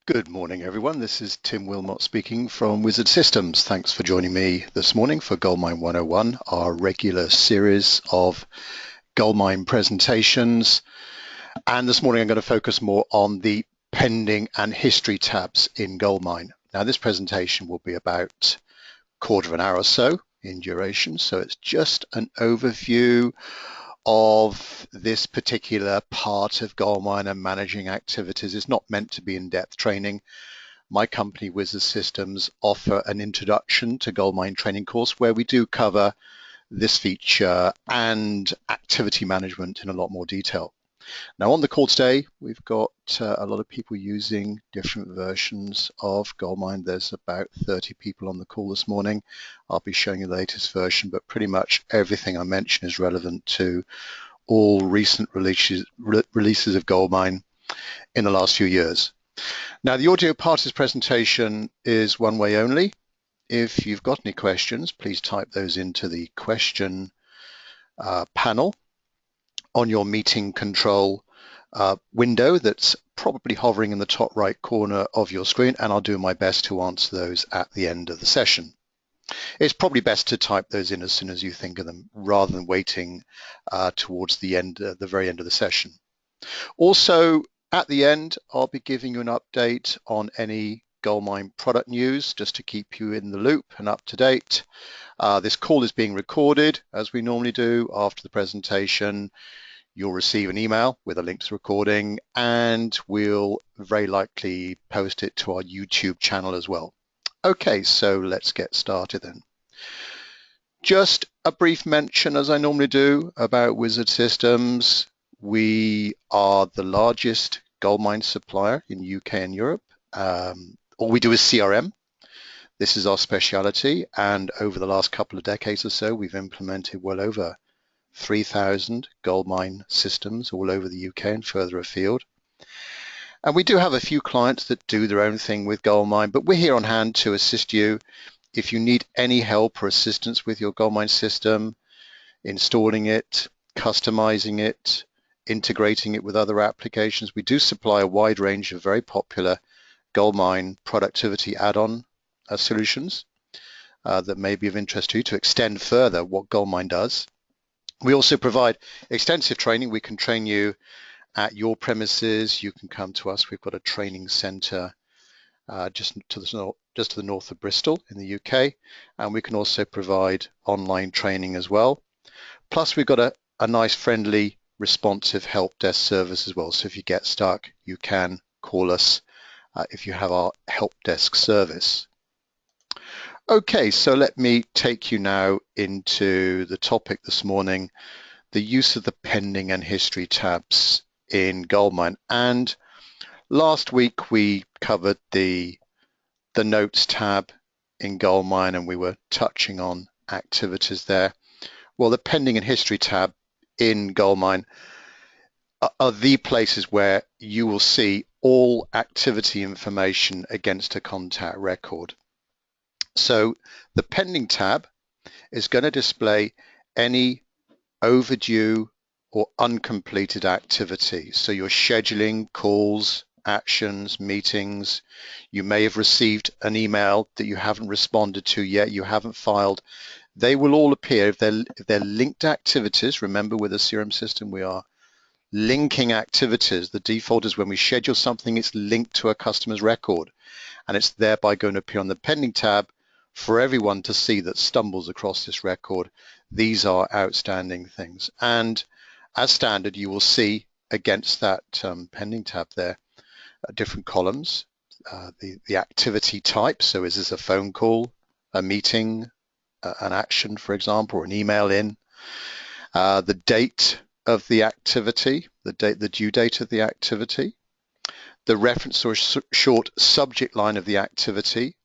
Good morning, everyone. This is Tim Wilmot speaking from Wizard Systems. Thanks for joining me this morning for GoldMine 101, our regular series of GoldMine presentations. And this morning I'm going to focus more on the pending and history tabs in GoldMine. Now, this presentation will be about a quarter of an hour or so in duration, so it's just an overview of this particular part of GoldMine and managing activities. It's not meant to be in-depth training. My company, Wizard Systems, offer an introduction to GoldMine training course where we do cover this feature and activity management in a lot more detail. Now, on the call today, we've got a lot of people using different versions of GoldMine. There's about 30 people on the call this morning. I'll be showing you the latest version, but pretty much everything I mention is relevant to all recent releases of GoldMine in the last few years. Now, the audio part of this presentation is one way only. If you've got any questions, please type those into the question panel on your meeting control window that's probably hovering in the top right corner of your screen, and I'll do my best to answer those at the end of the session. It's probably best to type those in as soon as you think of them, rather than waiting towards the end, the very end of the session. Also, at the end, I'll be giving you an update on any GoldMine product news, just to keep you in the loop and up to date. This call is being recorded, as we normally do. After the presentation, you'll receive an email with a link to the recording, and we'll very likely post it to our YouTube channel as well. Okay, so let's get started then. Just a brief mention, as I normally do, about Wizard Systems. We are the largest GoldMine supplier in the UK and Europe. All we do is CRM. This is our speciality, and over the last couple of decades or so, we've implemented well over 3,000 GoldMine systems all over the UK and further afield. And we do have a few clients that do their own thing with GoldMine, but we're here on hand to assist you. If you need any help or assistance with your GoldMine system, installing it, customizing it, integrating it with other applications, we do supply a wide range of very popular GoldMine productivity add-on solutions that may be of interest to you to extend further what GoldMine does. We also provide extensive training. We can train you at your premises. You can come to us. We've got a training center just to the north of Bristol in the UK, and we can also provide online training as well. Plus, we've got a nice, friendly, responsive help desk service as well. So if you get stuck, you can call us if you have our help desk service. Okay, so let me take you now into the topic this morning, the use of the pending and history tabs in GoldMine. And last week we covered the notes tab in GoldMine, and we were touching on activities there. Well, the pending and history tab in GoldMine are the places where you will see all activity information against a contact record. So the pending tab is going to display any overdue or uncompleted activity. So your scheduling, calls, actions, meetings. You may have received an email that you haven't responded to yet, you haven't filed. They will all appear if they're linked activities. Remember, with a CRM system, we are linking activities. The default is when we schedule something, it's linked to a customer's record, and it's thereby going to appear on the pending tab for everyone to see that stumbles across this record. These are outstanding things. And as standard, you will see against that pending tab there different columns, the activity type. So is this a phone call, a meeting, an action, for example, or an email in, the date of the activity, the due date of the activity, the reference or short subject line of the activity,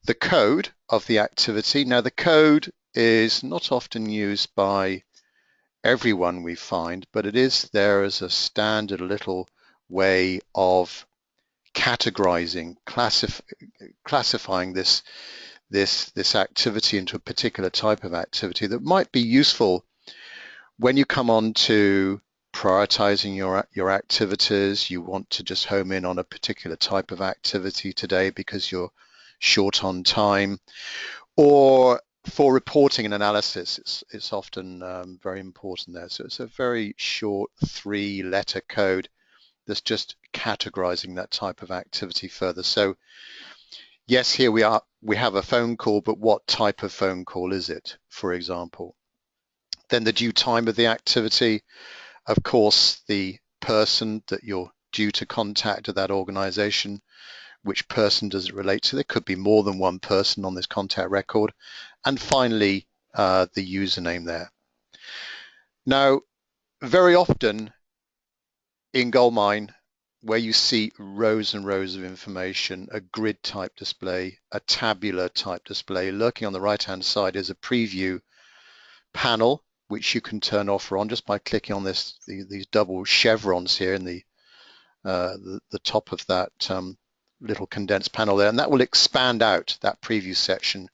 the code of the activity. Now, the code is not often used by everyone, we find, but it is there as a standard little way of categorizing, classifying this activity into a particular type of activity that might be useful when you come on to prioritizing your activities. You want to just home in on a particular type of activity today because you're short on time, or for reporting and analysis, it's often very important there. So it's a very short 3-letter code that's just categorizing that type of activity further. So yes, here we have a phone call, but what type of phone call is it, for example? Then the due time of the activity, of course, the person that you're due to contact at that organization. Which person does it relate to? There could be more than one person on this contact record. And finally, the username there. Now, very often in GoldMine, where you see rows and rows of information, a grid type display, a tabular type display, lurking on the right-hand side is a preview panel, which you can turn off or on just by clicking on these double chevrons here in the top of that little condensed panel there, and that will expand out that preview section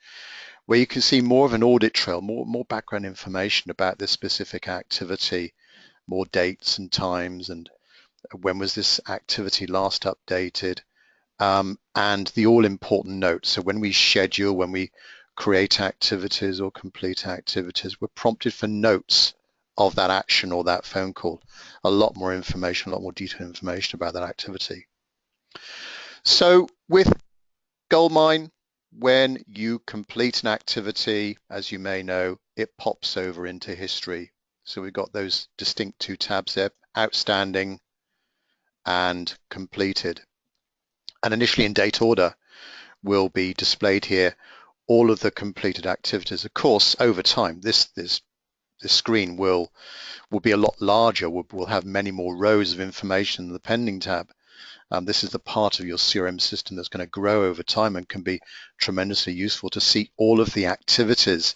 where you can see more of an audit trail, more background information about this specific activity, more dates and times, and when was this activity last updated, and the all-important notes. So when we schedule, when we create activities or complete activities, we're prompted for notes of that action or that phone call. A lot more information, a lot more detailed information about that activity. So with GoldMine, when you complete an activity, as you may know, it pops over into history. So we've got those distinct 2 tabs there, outstanding and completed. And initially in date order will be displayed here all of the completed activities. Of course, over time, this screen will be a lot larger. We'll have many more rows of information in the pending tab. This is the part of your CRM system that's going to grow over time and can be tremendously useful to see all of the activities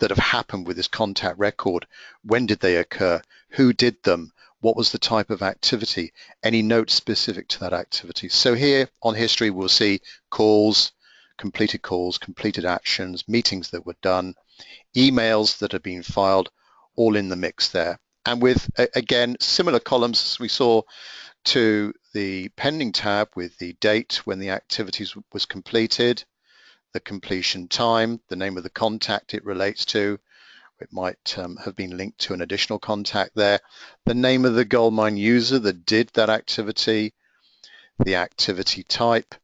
that have happened with this contact record. When did they occur? Who did them? What was the type of activity? Any notes specific to that activity? So here on history, we'll see calls, completed actions, meetings that were done, emails that have been filed, all in the mix there. And with, again, similar columns as we saw to the pending tab with the date when the activities was completed, the completion time, the name of the contact it relates to. It might have been linked to an additional contact there. The name of the GoldMine user that did that activity, the activity type.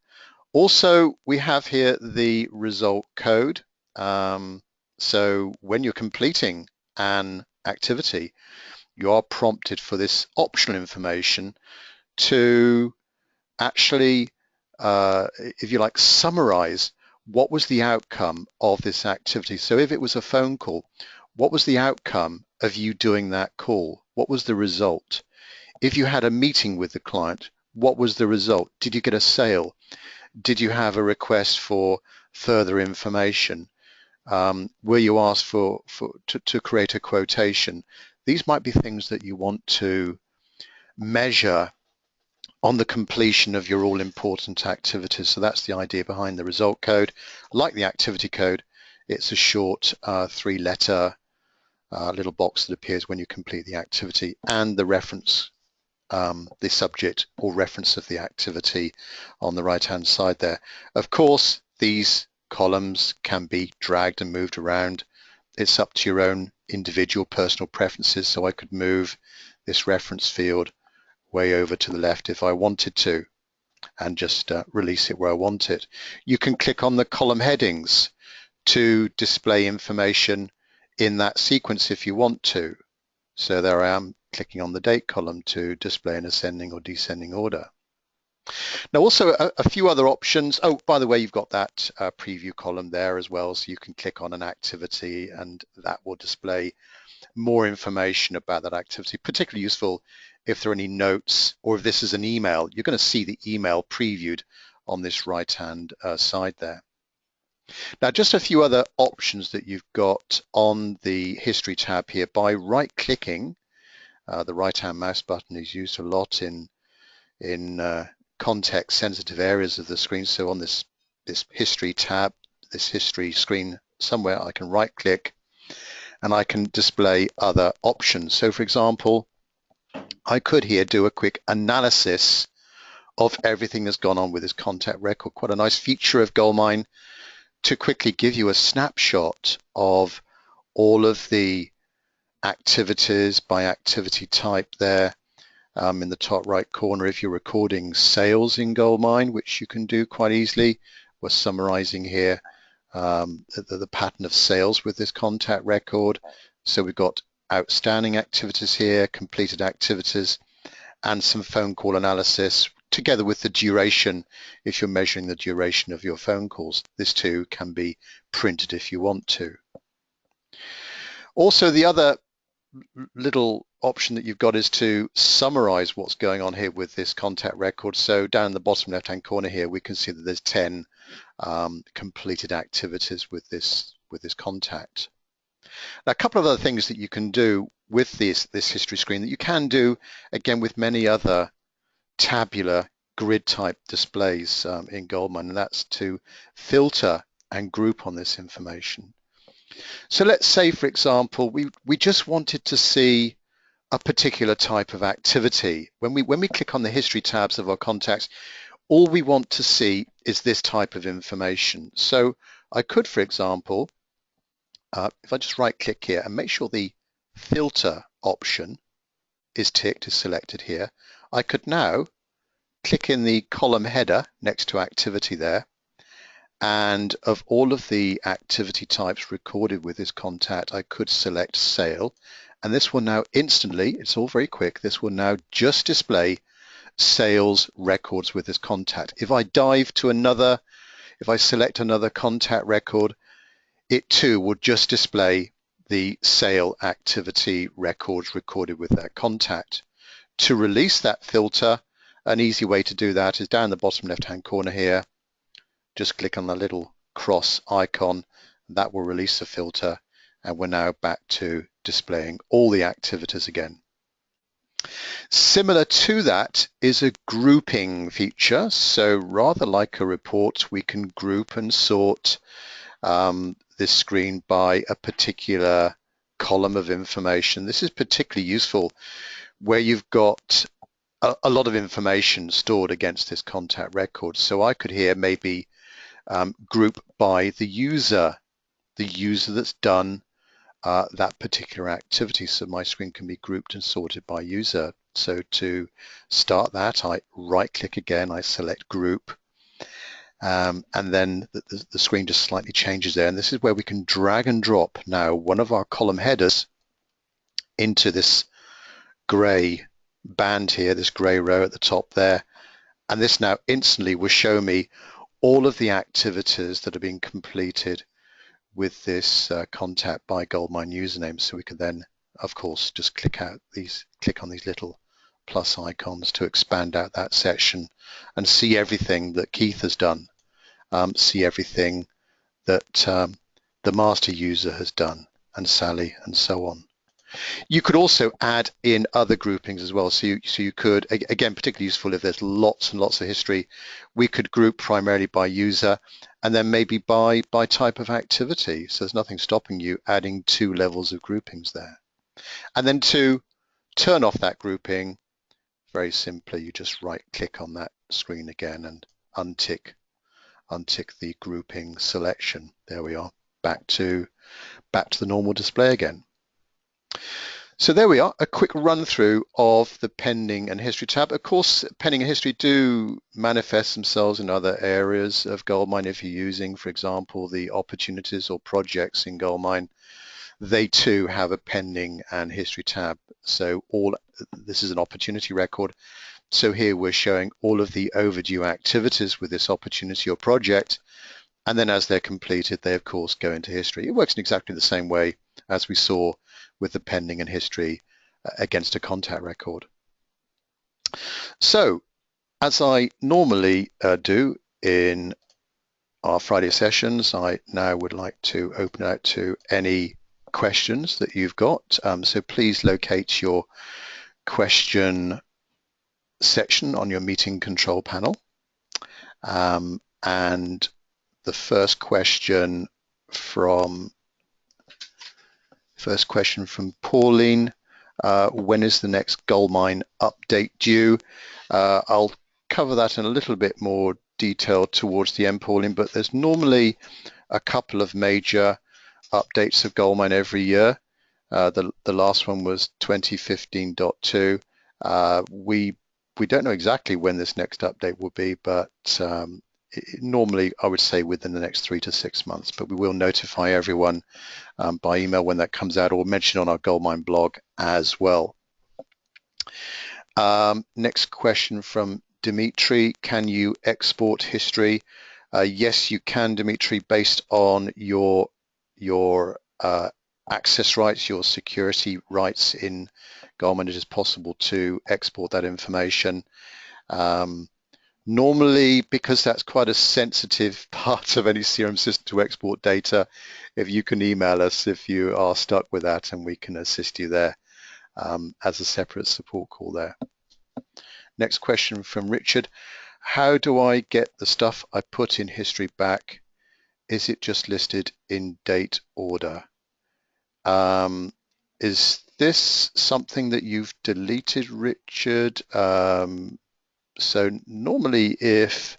Also, we have here the result code. So when you're completing an activity, you are prompted for this optional information to actually, if you like, summarize what was the outcome of this activity. So if it was a phone call, what was the outcome of you doing that call? What was the result? If you had a meeting with the client, what was the result? Did you get a sale? Did you have a request for further information? Were you asked to create a quotation? These might be things that you want to measure on the completion of your all-important activities. So that's the idea behind the result code. Like the activity code, it's a short 3-letter little box that appears when you complete the activity, and the reference, the subject or reference of the activity on the right-hand side there. Of course, these columns can be dragged and moved around. It's up to your own individual personal preferences. So I could move this reference field way over to the left if I wanted to, and just release it where I want it. You can click on the column headings to display information in that sequence if you want to. So there I am clicking on the date column to display an ascending or descending order. Now also a few other options. Oh, by the way, you've got that preview column there as well, so you can click on an activity and that will display more information about that activity. Particularly useful if there are any notes, or if this is an email, you're going to see the email previewed on this right-hand side there. Now, just a few other options that you've got on the history tab here. By right-clicking, the right-hand mouse button is used a lot in context-sensitive areas of the screen. So on this history tab, this history screen somewhere, I can right-click and I can display other options. So for example, I could here do a quick analysis of everything that's gone on with this contact record. Quite a nice feature of GoldMine to quickly give you a snapshot of all of the activities by activity type there. In the top right corner, if you're recording sales in GoldMine, which you can do quite easily, we're summarizing here the pattern of sales with this contact record. So we've got outstanding activities here, completed activities, and some phone call analysis together with the duration if you're measuring the duration of your phone calls. This too can be printed if you want to. Also, the other little option that you've got is to summarize what's going on here with this contact record. So down in the bottom left hand corner here, we can see that there's 10 completed activities with this contact. Now, a couple of other things that you can do with this history screen that you can do again with many other tabular grid type displays in GoldMine, and that's to filter and group on this information. So let's say, for example, we just wanted to see a particular type of activity. When we click on the history tabs of our contacts, all we want to see is this type of information. So I could, for example, if I just right click here and make sure the filter option is ticked, is selected here, I could now click in the column header next to activity there, and of all of the activity types recorded with this contact, I could select sale, and this will now instantly, it's all very quick, this will now just display sales records with this contact. If I dive to another, if I select another contact record, it too will just display the sale activity records recorded with that contact. To release that filter, an easy way to do that is down the bottom left-hand corner here. Just click on the little cross icon. That will release the filter, and we're now back to displaying all the activities again. Similar to that is a grouping feature. So rather like a report, we can group and sort this screen by a particular column of information. This is particularly useful where you've got a lot of information stored against this contact record. So I could here maybe group by the user that's done that particular activity. So my screen can be grouped and sorted by user. So to start that, I right click again, I select group, and then the screen just slightly changes there. And this is where we can drag and drop now one of our column headers into this gray band here, this gray row at the top there. And this now instantly will show me all of the activities that are being completed with this contact by GoldMine username. So we can then, of course, just click on these little plus icons to expand out that section and see everything that Keith has done, see everything that the master user has done, and Sally, and so on. You could also add in other groupings as well. So you could, again, particularly useful if there's lots and lots of history, we could group primarily by user and then maybe by type of activity. So there's nothing stopping you adding 2 levels of groupings there. And then to turn off that grouping, very simply, you just right click on that screen again and untick the grouping selection. There we are, back to the normal display again. So there we are, a quick run through of the pending and history tab. Of course, pending and history do manifest themselves in other areas of GoldMine. If you're using, for example, the opportunities or projects in GoldMine, they too have a pending and history tab. So this is an opportunity record. So here we're showing all of the overdue activities with this opportunity or project. And then as they're completed, they of course go into history. It works in exactly the same way as we saw with the pending and history against a contact record. So as I normally do in our Friday sessions, I now would like to open out to any questions that you've got. So please locate your question section on your meeting control panel. And the first question from Pauline when is the next GoldMine update due? I'll cover that in a little bit more detail towards the end, Pauline, but there's normally a couple of major updates of GoldMine every year. The last one was 2015.2. We don't know exactly when this next update will be, but normally I would say within the next 3 to 6 months, but we will notify everyone by email when that comes out, or mention on our GoldMine blog as well. Next question from Dimitri: can you export history? Yes, you can, Dimitri, based on your access rights, your security rights in GoldMine. It is possible to export that information. Normally, because that's quite a sensitive part of any CRM system to export data, if you can email us if you are stuck with that, and we can assist you there as a separate support call there. Next question from Richard: how do I get the stuff I put in history back? Is it just listed in date order? Is this something that you've deleted, Richard? So normally if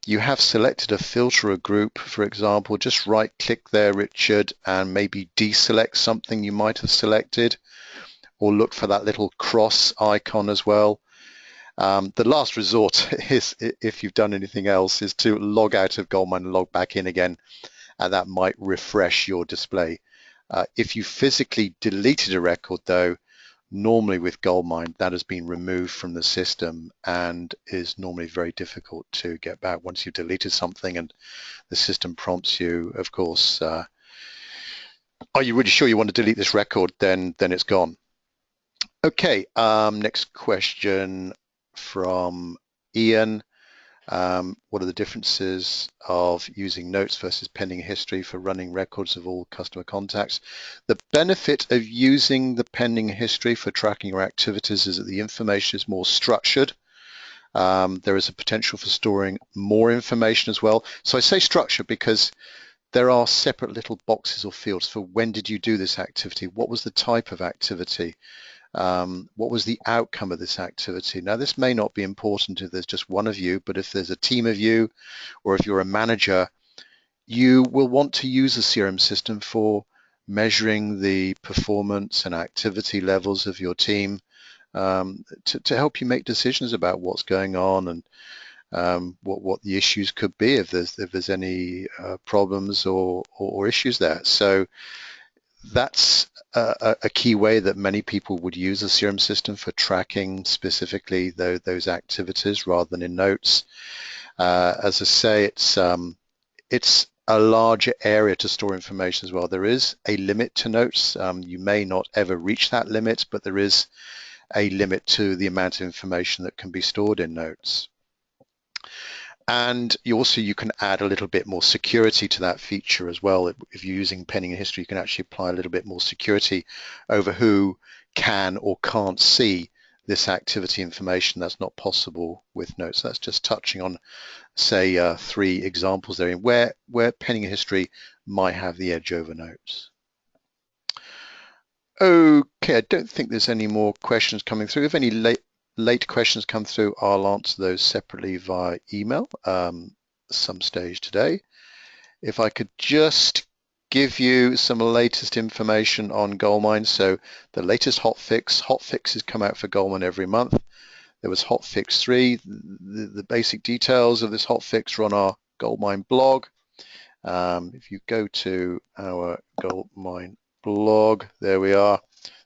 you have selected a filter or group, for example, just right click there, Richard, and maybe deselect something you might have selected, or look for that little cross icon as well. The last resort is, if you've done anything else, is to log out of GoldMine and log back in again, and that might refresh your display. If you physically deleted a record though, normally with GoldMine that has been removed from the system and is normally very difficult to get back once you've deleted something and the system prompts you, of course, are you really sure you want to delete this record? Then it's gone. Okay, next question from Ian. What are the differences of using notes versus pending history for running records of all customer contacts? The benefit of using the pending history for tracking your activities is that the information is more structured. There is a potential for storing more information as well. So I say structured because there are separate little boxes or fields for when did you do this activity? What was the type of activity? What was the outcome of this activity? Now, this may not be important if there's just one of you, but if there's a team of you, or if you're a manager, you will want to use a CRM system for measuring the performance and activity levels of your team, to help you make decisions about what's going on and what the issues could be if there's any problems or issues there. So that's a key way that many people would use a CRM system for tracking specifically those activities rather than in notes. As I say, it's a larger area to store information as well. There is a limit to notes. You may not ever reach that limit, but there is a limit to the amount of information that can be stored in notes. And you can add a little bit more security to that feature as well. If you're using pending history, you can actually apply a little bit more security over who can or can't see this activity information. That's not possible with notes. That's just touching on, say, 3 examples there where pending history might have the edge over notes. Okay, I don't think there's any more questions coming through. If any late questions come through, I'll answer those separately via email some stage today. If I could just give you some latest information on GoldMine. So the latest hotfixes come out for GoldMine every month. There was hotfix 3. The basic details of this hotfix are on our GoldMine blog. If you go to our GoldMine blog, there we are.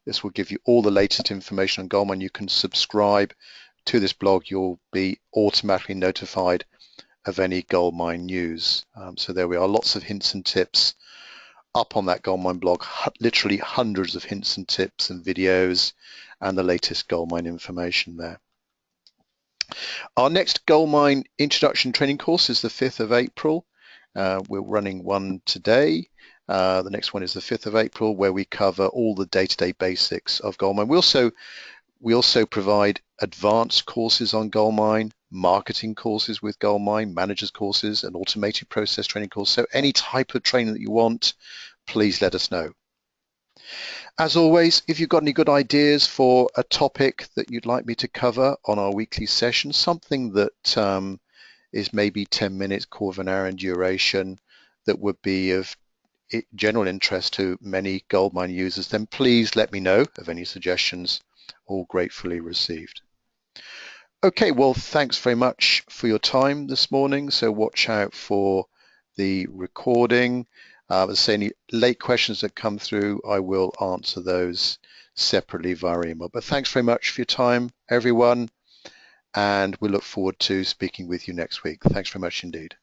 This will give you all the latest information on GoldMine. You can subscribe to this blog. You'll be automatically notified of any GoldMine news. So there we are, lots of hints and tips up on that GoldMine blog, literally hundreds of hints and tips and videos and the latest GoldMine information there. Our next GoldMine introduction training course is the 5th of April. We're running one today. The next one is the 5th of April, where we cover all the day-to-day basics of GoldMine. We also provide advanced courses on GoldMine, marketing courses with GoldMine, managers courses, and automated process training course. So any type of training that you want, please let us know. As always, if you've got any good ideas for a topic that you'd like me to cover on our weekly session, something that is maybe 10 minutes, quarter of an hour in duration, that would be of general interest to many GoldMine users, then please let me know of any suggestions, all gratefully received. Okay, well, thanks very much for your time this morning. So watch out for the recording. As I say, any late questions that come through, I will answer those separately via email. But thanks very much for your time, everyone, and we look forward to speaking with you next week. Thanks very much indeed.